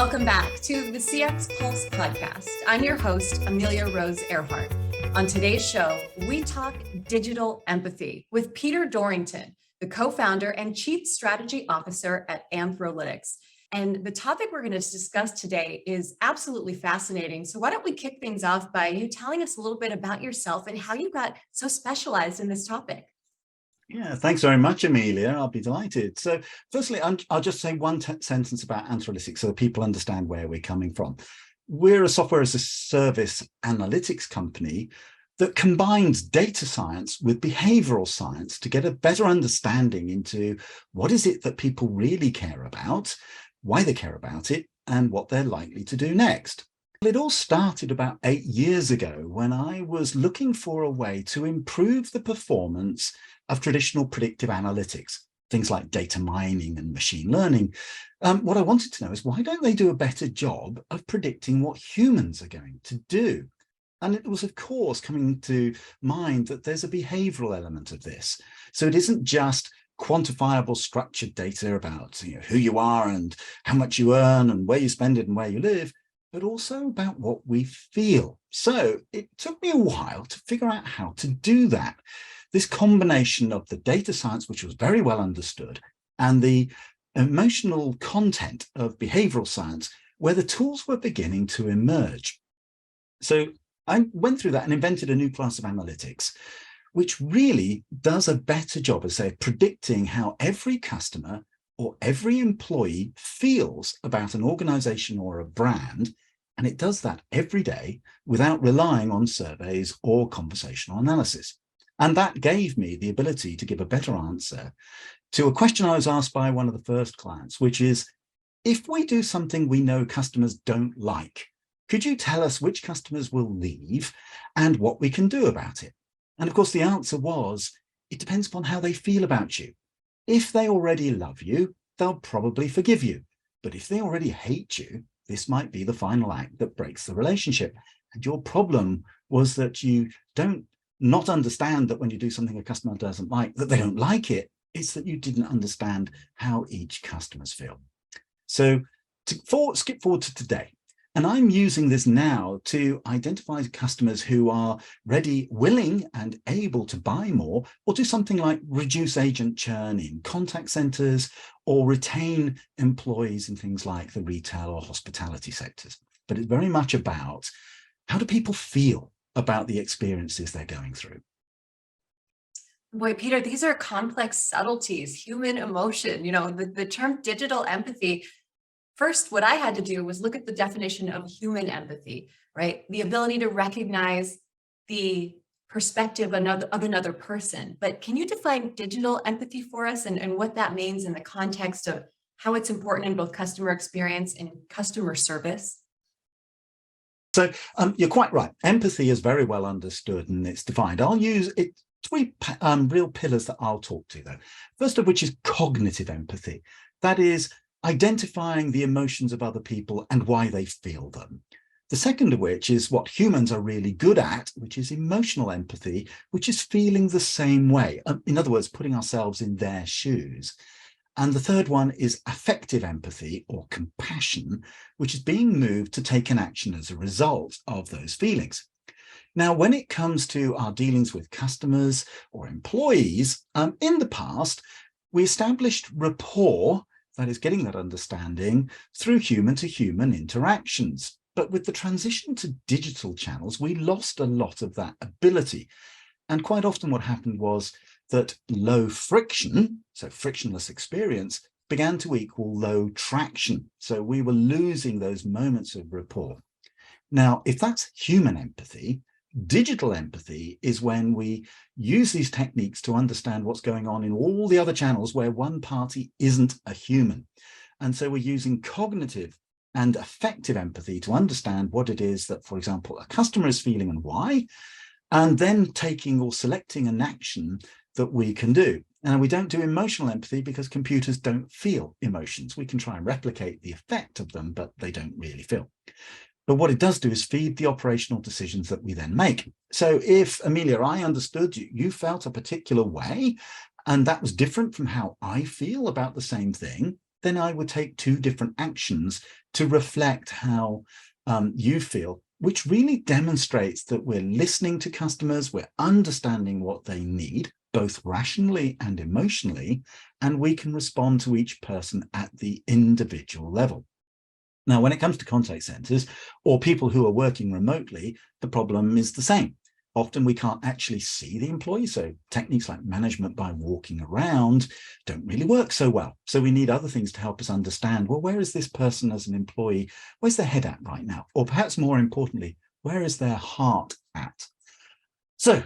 Welcome back to the CX Pulse podcast. I'm your host, Amelia Rose Earhart. On today's show, we talk digital empathy with Peter Dorrington, the co-founder and chief strategy officer at Anthrolytics. And the topic we're going to discuss today is absolutely fascinating. So why don't we kick things off by you telling us a little bit about yourself and how you got so specialized in this topic? Yeah, thanks very much, Amelia. I'll be delighted. So firstly, I'll just say one sentence about Anthrolytics so that people understand where we're coming from. We're a software as a service analytics company that combines data science with behavioral science to get a better understanding into what is it that people really care about, why they care about it, and what they're likely to do next. It all started about 8 years ago when I was looking for a way to improve the performance of traditional predictive analytics, things like data mining and machine learning. What I wanted to know is why don't they do a better job of predicting what humans are going to do? And it was, of course, coming to mind that there's a behavioral element of this. So it isn't just quantifiable structured data about who you are and how much you earn and where you spend it and where you live, but also about what we feel. So it took me a while to figure out how to do that. This combination of the data science, which was very well understood, and the emotional content of behavioral science, where the tools were beginning to emerge. So I went through that and invented a new class of analytics, which really does a better job of, say, predicting how every customer or every employee feels about an organization or a brand. And it does that every day without relying on surveys or conversational analysis. And that gave me the ability to give a better answer to a question I was asked by one of the first clients, which is, if we do something we know customers don't like, could you tell us which customers will leave and what we can do about it? And of course, the answer was, it depends upon how they feel about you. If they already love you, they'll probably forgive you. But if they already hate you, this might be the final act that breaks the relationship. And your problem was that you don't not understand that when you do something a customer doesn't like, that they don't like it. It's that you didn't understand how each customers feel. So skip forward to today. And I'm using this now to identify customers who are ready, willing, and able to buy more, or do something like reduce agent churn in contact centers, or retain employees in things like the retail or hospitality sectors. But it's very much about, how do people feel about the experiences they're going through? Boy, Peter, these are complex subtleties, human emotion, the term digital empathy. First, what I had to do was look at the definition of human empathy, right? The ability to recognize the perspective of another person. But can you define digital empathy for us and what that means in the context of how it's important in both customer experience and customer service? So you're quite right. Empathy is very well understood and it's defined. I'll use it. Three real pillars that I'll talk to, though. First of which is cognitive empathy. That is identifying the emotions of other people and why they feel them. The second of which is what humans are really good at, which is emotional empathy, which is feeling the same way. In other words, putting ourselves in their shoes. And the third one is affective empathy or compassion, which is being moved to take an action as a result of those feelings. Now, when it comes to our dealings with customers or employees, in the past, we established rapport, that is getting that understanding, through human-to-human interactions. But with the transition to digital channels, we lost a lot of that ability. And quite often what happened was that low friction, so frictionless experience, began to equal low traction. So we were losing those moments of rapport. Now, if that's human empathy, digital empathy is when we use these techniques to understand what's going on in all the other channels where one party isn't a human. And so we're using cognitive and affective empathy to understand what it is that, for example, a customer is feeling and why, and then taking or selecting an action that we can do. And we don't do emotional empathy because computers don't feel emotions. We can try and replicate the effect of them, but they don't really feel. But what it does do is feed the operational decisions that we then make. So if, Amelia, I understood you felt a particular way, and that was different from how I feel about the same thing, then I would take two different actions to reflect how you feel, which really demonstrates that we're listening to customers, we're understanding what they need, both rationally and emotionally, and we can respond to each person at the individual level. Now, when it comes to contact centers or people who are working remotely, the problem is the same. Often we can't actually see the employee, so techniques like management by walking around don't really work so well. So we need other things to help us understand, well, where is this person as an employee? Where's their head at right now? Or perhaps more importantly, where is their heart at? So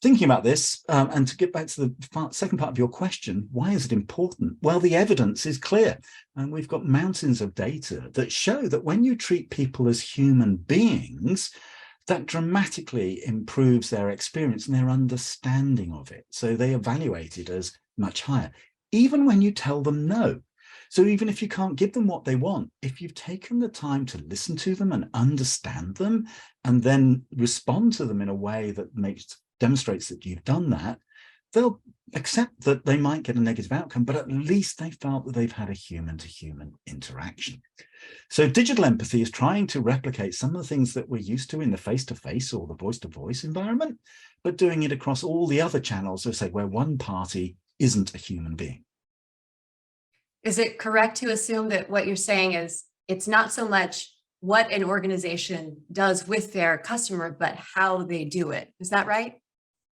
thinking about this, and to get back to the second part of your question, why is it important? Well, the evidence is clear, and we've got mountains of data that show that when you treat people as human beings, that dramatically improves their experience and their understanding of it. So they evaluate it as much higher, even when you tell them no. So even if you can't give them what they want, if you've taken the time to listen to them and understand them, and then respond to them in a way that demonstrates that you've done that, they'll accept that they might get a negative outcome, but at least they felt that they've had a human-to-human interaction. So digital empathy is trying to replicate some of the things that we're used to in the face-to-face or the voice-to-voice environment, but doing it across all the other channels, so say where one party isn't a human being. Is it correct to assume that what you're saying is it's not so much what an organization does with their customer, but how they do it? Is that right?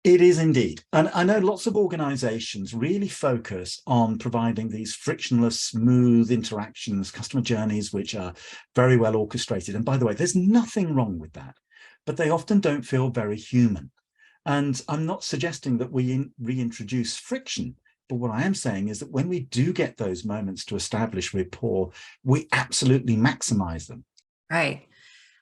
It is indeed. And I know lots of organizations really focus on providing these frictionless, smooth interactions, customer journeys, which are very well orchestrated. And by the way, there's nothing wrong with that, but they often don't feel very human. And I'm not suggesting that we reintroduce friction, but what I am saying is that when we do get those moments to establish rapport, we absolutely maximize them. Right.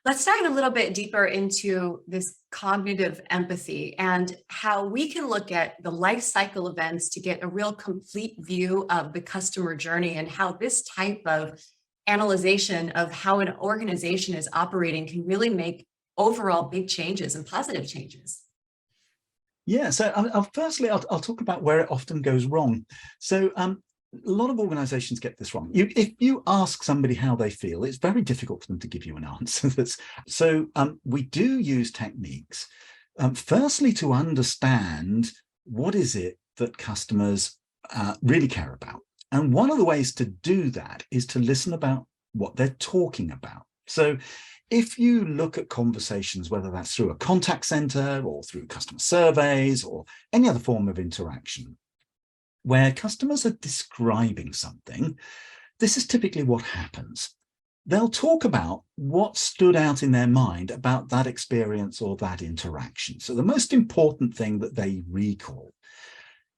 Let's dive a little bit deeper into this cognitive empathy and how we can look at the life cycle events to get a real complete view of the customer journey and how this type of analyzation of how an organization is operating can really make overall big changes and positive changes. Yeah, so firstly, I'll talk about where it often goes wrong. So a lot of organizations get this wrong. If you ask somebody how they feel, it's very difficult for them to give you an answer. So we do use techniques, firstly, to understand what is it that customers really care about. And one of the ways to do that is to listen about what they're talking about. So if you look at conversations, whether that's through a contact center or through customer surveys or any other form of interaction, where customers are describing something, this is typically what happens. They'll talk about what stood out in their mind about that experience or that interaction. So the most important thing that they recall.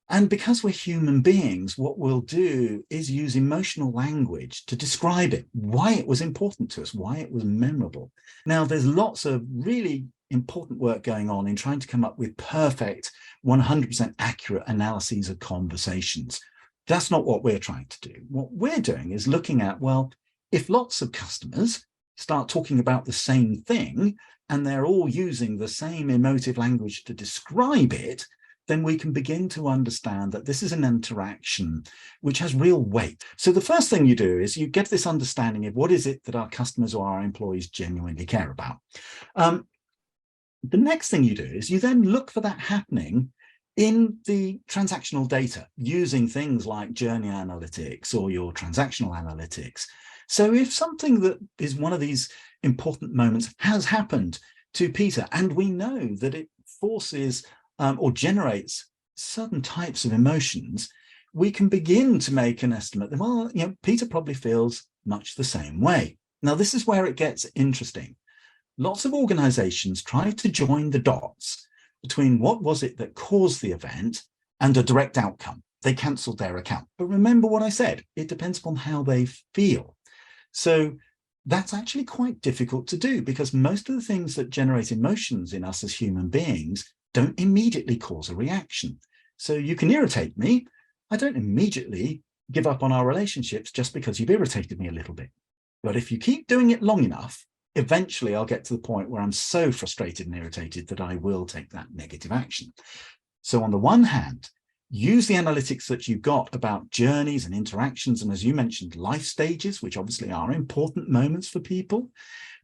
And because we're human beings, what we'll do is use emotional language to describe it, why it was important to us, why it was memorable. Now, there's lots of really important work going on in trying to come up with perfect, 100% accurate analyses of conversations. That's not what we're trying to do. What we're doing is looking at, well, if lots of customers start talking about the same thing and they're all using the same emotive language to describe it, then we can begin to understand that this is an interaction which has real weight. So the first thing you do is you get this understanding of what is it that our customers or our employees genuinely care about. The next thing you do is you then look for that happening in the transactional data using things like journey analytics or your transactional analytics. So if something that is one of these important moments has happened to Peter, and we know that it forces or generates certain types of emotions, we can begin to make an estimate that, well, Peter probably feels much the same way. Now, this is where it gets interesting. Lots of organizations try to join the dots between what was it that caused the event and a direct outcome. They cancelled their account. But remember what I said, it depends upon how they feel. So that's actually quite difficult to do because most of the things that generate emotions in us as human beings don't immediately cause a reaction. So you can irritate me. I don't immediately give up on our relationships just because you've irritated me a little bit. But if you keep doing it long enough, eventually I'll get to the point where I'm so frustrated and irritated that I will take that negative action. So on the one hand, use the analytics that you got about journeys and interactions, and as you mentioned, life stages, which obviously are important moments for people,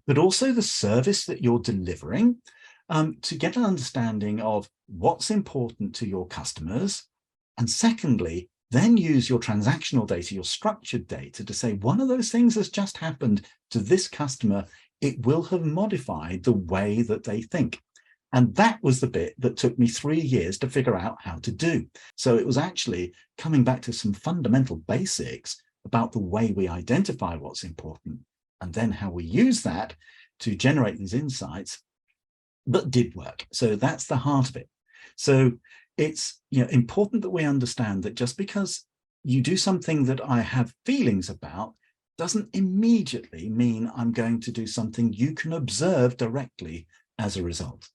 but also the service that you're delivering, to get an understanding of what's important to your customers. And secondly, then use your transactional data, your structured data, to say one of those things has just happened to this customer. It will have modified the way that they think. And that was the bit that took me 3 years to figure out how to do. So it was actually coming back to some fundamental basics about the way we identify what's important, and then how we use that to generate these insights that did work. So that's the heart of it. So it's important that we understand that just because you do something that I have feelings about doesn't immediately mean I'm going to do something you can observe directly as a result.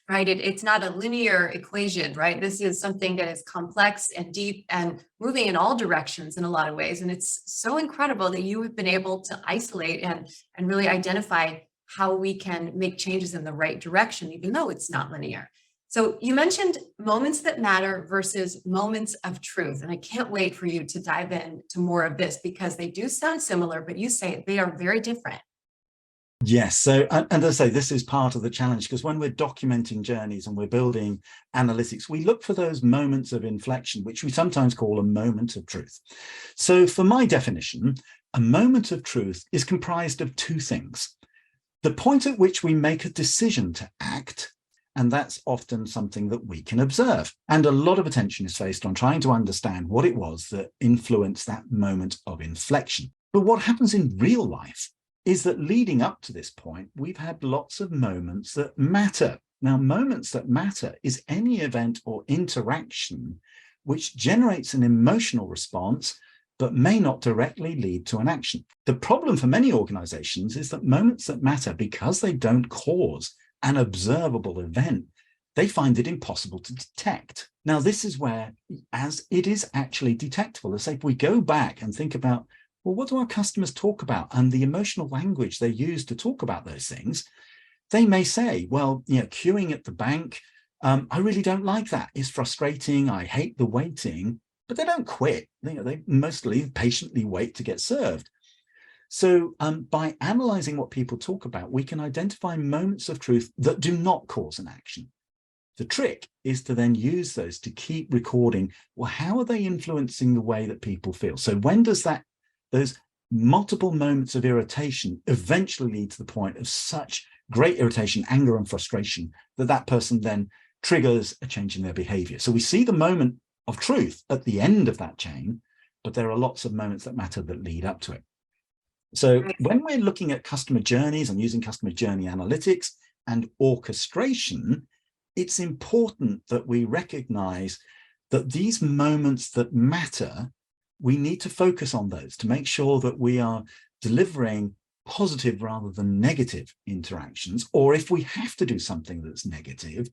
Right. It's not a linear equation, right? This is something that is complex and deep and moving in all directions in a lot of ways. And it's so incredible that you have been able to isolate and really identify how we can make changes in the right direction, even though it's not linear. So you mentioned moments that matter versus moments of truth. And I can't wait for you to dive into more of this, because they do sound similar, but you say they are very different. Yes. So, and as I say, this is part of the challenge, because when we're documenting journeys and we're building analytics, we look for those moments of inflection, which we sometimes call a moment of truth. So for my definition, a moment of truth is comprised of two things: the point at which we make a decision to act, and that's often something that we can observe. And a lot of attention is focused on trying to understand what it was that influenced that moment of inflection. But what happens in real life is that leading up to this point, we've had lots of moments that matter. Now, moments that matter is any event or interaction which generates an emotional response, but may not directly lead to an action. The problem for many organizations is that moments that matter, because they don't cause an observable event, they find it impossible to detect. Now, this is where, as it is actually detectable, let's say if we go back and think about, well, what do our customers talk about and the emotional language they use to talk about those things? They may say, well, queuing at the bank, I really don't like that. It's frustrating. I hate the waiting. But they don't quit. They mostly patiently wait to get served. So by analyzing what people talk about, we can identify moments of truth that do not cause an action. The trick is to then use those to keep recording, well, how are they influencing the way that people feel? So when does those multiple moments of irritation eventually lead to the point of such great irritation, anger, and frustration that person then triggers a change in their behavior? So we see the moment of truth at the end of that chain, but there are lots of moments that matter that lead up to it. So when we're looking at customer journeys and using customer journey analytics and orchestration, it's important that we recognize that these moments that matter, we need to focus on those to make sure that we are delivering positive rather than negative interactions, or if we have to do something that's negative,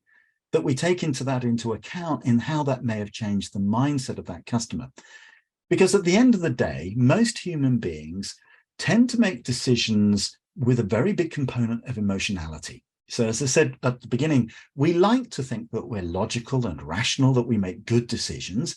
that we take into account in how that may have changed the mindset of that customer. Because at the end of the day, most human beings tend to make decisions with a very big component of emotionality. So as I said at the beginning, we like to think that we're logical and rational, that we make good decisions.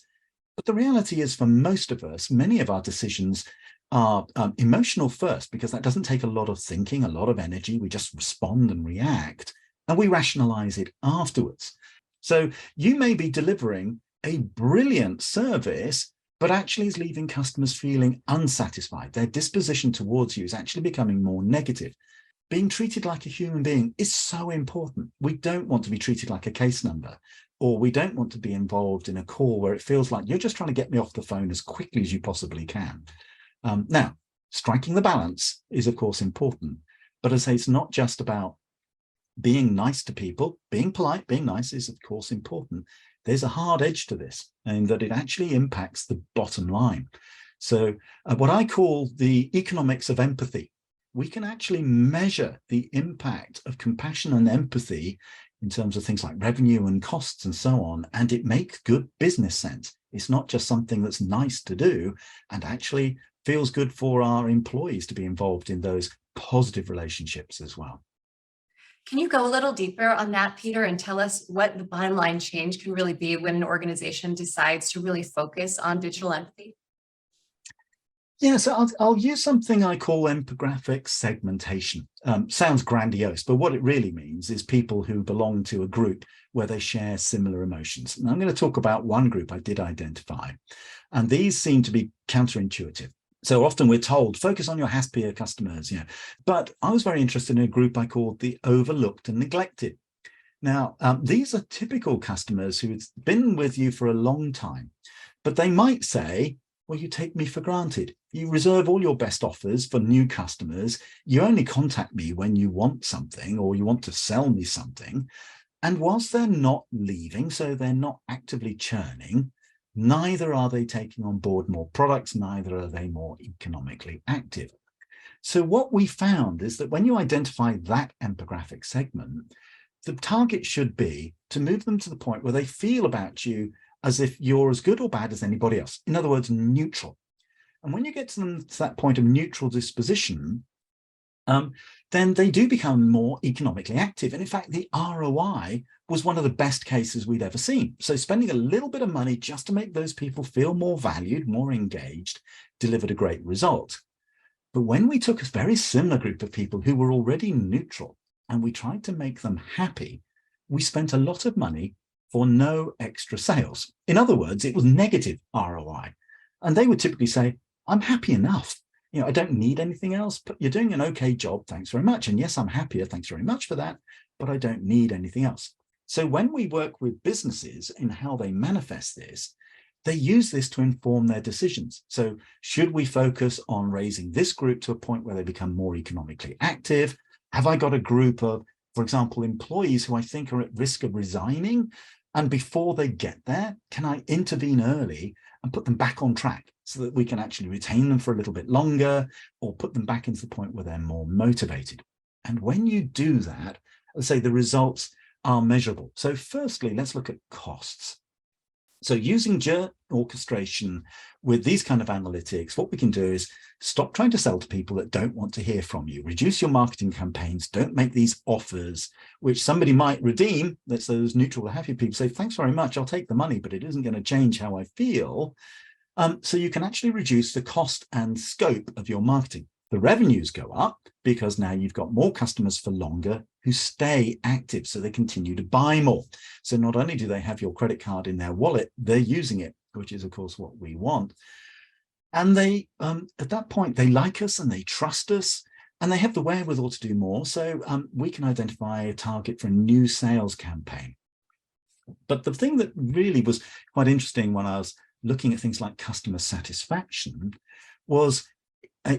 But the reality is, for most of us, many of our decisions are emotional first, because that doesn't take a lot of thinking, a lot of energy. We just respond and react, and we rationalize it afterwards. So you may be delivering a brilliant service, but actually is leaving customers feeling unsatisfied. Their disposition towards you is actually becoming more negative. Being treated like a human being is so important. We don't want to be treated like a case number, or we don't want to be involved in a call where it feels like you're just trying to get me off the phone as quickly as you possibly can. Now, striking the balance is, of course, important. But as I say, it's not just about being nice to people. Being polite, being nice is, of course, important. There's a hard edge to this, and that it actually impacts the bottom line. So what I call the economics of empathy. We can actually measure the impact of compassion and empathy in terms of things like revenue and costs and so on, and it makes good business sense. It's not just something that's nice to do, and actually feels good for our employees to be involved in those positive relationships as well. Can you go a little deeper on that, Peter, and tell us what the bottom line change can really be when an organization decides to really focus on digital empathy? Yeah, so I'll use something I call empographic segmentation. Sounds grandiose, but what it really means is people who belong to a group where they share similar emotions. And I'm going to talk about one group I did identify, and these seem to be counterintuitive. So often we're told, focus on your happier customers, but I was very interested in a group I called the overlooked and neglected. Now, these are typical customers who've been with you for a long time, but they might say, well, you take me for granted. You reserve all your best offers for new customers. You only contact me when you want something or you want to sell me something. And whilst they're not leaving, so they're not actively churning, neither are they taking on board more products, neither are they more economically active. So what we found is that when you identify that empographic segment, the target should be to move them to the point where they feel about you as if you're as good or bad as anybody else. In other words, neutral. And when you get to them to that point of neutral disposition, then they do become more economically active. And in fact, the ROI was one of the best cases we'd ever seen. So spending a little bit of money just to make those people feel more valued, more engaged, delivered a great result. But when we took a very similar group of people who were already neutral and we tried to make them happy, we spent a lot of money for no extra sales. In other words, it was negative ROI. And they would typically say, I'm happy enough. I don't need anything else, but you're doing an okay job. Thanks very much. And yes, I'm happier. Thanks very much for that. But I don't need anything else. So when we work with businesses in how they manifest this, they use this to inform their decisions. So should we focus on raising this group to a point where they become more economically active? Have I got a group of, for example, employees who I think are at risk of resigning? And before they get there, can I intervene early and put them back on track so that we can actually retain them for a little bit longer or put them back into the point where they're more motivated? And when you do that, let's say the results are measurable. So firstly, let's look at costs. So using journey orchestration with these kind of analytics, what we can do is stop trying to sell to people that don't want to hear from you. Reduce your marketing campaigns. Don't make these offers, which somebody might redeem. That's those neutral or happy people say, thanks very much, I'll take the money, but it isn't going to change how I feel. So you can actually reduce the cost and scope of your marketing. The revenues go up because now you've got more customers for longer who stay active, so they continue to buy more. So not only do they have your credit card in their wallet, they're using it, which is, of course, what we want. And they, at that point, they like us and they trust us and they have the wherewithal to do more. So we can identify a target for a new sales campaign. But the thing that really was quite interesting when I was looking at things like customer satisfaction was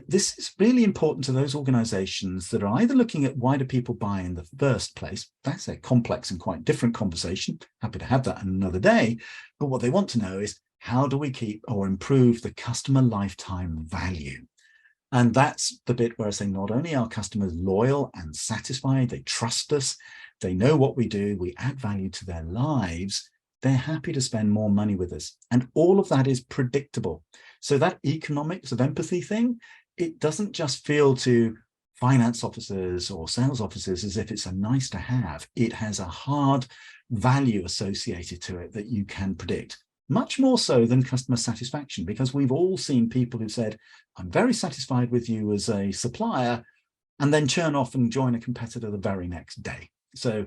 this is really important to those organizations that are either looking at why do people buy in the first place. That's a complex and quite different conversation. Happy to have that another day. But what they want to know is how do we keep or improve the customer lifetime value? And that's the bit where I say not only are customers loyal and satisfied, they trust us, they know what we do, we add value to their lives, they're happy to spend more money with us. And all of that is predictable. So that economics of empathy thing, it doesn't just feel to finance officers or sales officers as if it's a nice to have. It has a hard value associated to it that you can predict, much more so than customer satisfaction, because we've all seen people who said, I'm very satisfied with you as a supplier, and then churn off and join a competitor the very next day. So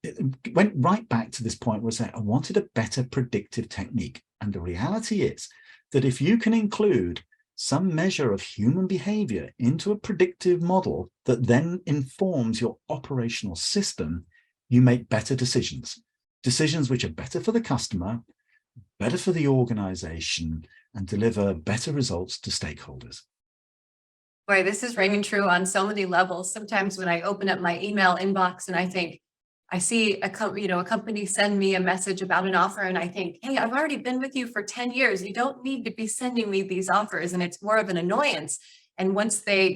it went right back to this point where I said, I wanted a better predictive technique. And the reality is that if you can include some measure of human behavior into a predictive model that then informs your operational system, you make better decisions, decisions which are better for the customer, better for the organization, and deliver better results to stakeholders. Boy, this is ringing true on so many levels. Sometimes when I open up my email inbox and I think, I see a company send me a message about an offer and I think, hey, I've already been with you for 10 years. You don't need to be sending me these offers. And it's more of an annoyance. And once they,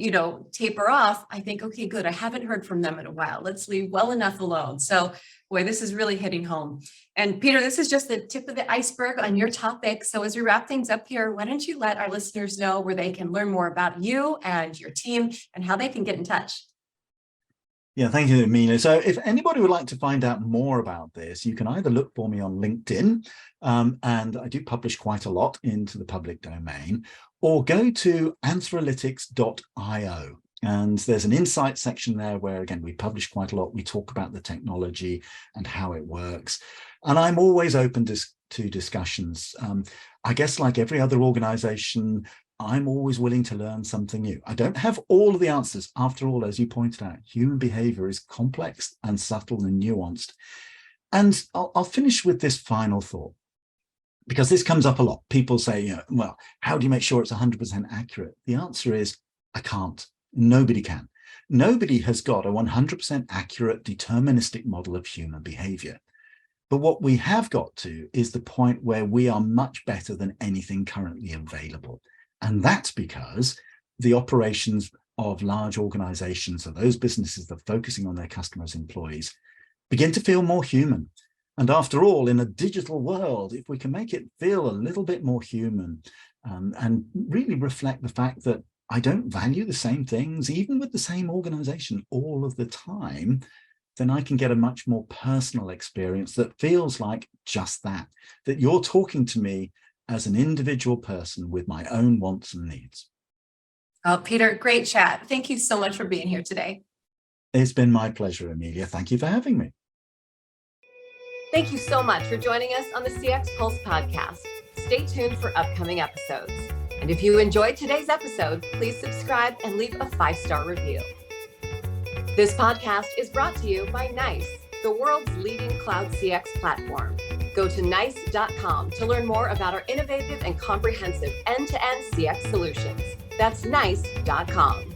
taper off, I think, okay, good. I haven't heard from them in a while. Let's leave well enough alone. So boy, this is really hitting home. And Peter, this is just the tip of the iceberg on your topic. So as we wrap things up here, why don't you let our listeners know where they can learn more about you and your team and how they can get in touch? Yeah, thank you, Amelia. So if anybody would like to find out more about this, you can either look for me on LinkedIn, and I do publish quite a lot into the public domain, or go to anthrolytics.io. And there's an insight section there where, again, we publish quite a lot. We talk about the technology and how it works. And I'm always open to discussions. I guess like every other organization, I'm always willing to learn something new. I don't have all of the answers. After all, as you pointed out, human behavior is complex and subtle and nuanced. And I'll finish with this final thought, because this comes up a lot. People say, well, how do you make sure it's 100% accurate? The answer is, I can't. Nobody can. Nobody has got a 100% accurate deterministic model of human behavior. But what we have got to is the point where we are much better than anything currently available. And that's because the operations of large organizations, or those businesses that are focusing on their customers' employees, begin to feel more human. And after all, in a digital world, if we can make it feel a little bit more human, and really reflect the fact that I don't value the same things, even with the same organization all of the time, then I can get a much more personal experience that feels like just that you're talking to me as an individual person with my own wants and needs. Oh, Peter, great chat. Thank you so much for being here today. It's been my pleasure, Amelia. Thank you for having me. Thank you so much for joining us on the CX Pulse podcast. Stay tuned for upcoming episodes. And if you enjoyed today's episode, please subscribe and leave a 5-star review. This podcast is brought to you by NICE, the world's leading cloud CX platform. Go to nice.com to learn more about our innovative and comprehensive end-to-end CX solutions. That's nice.com.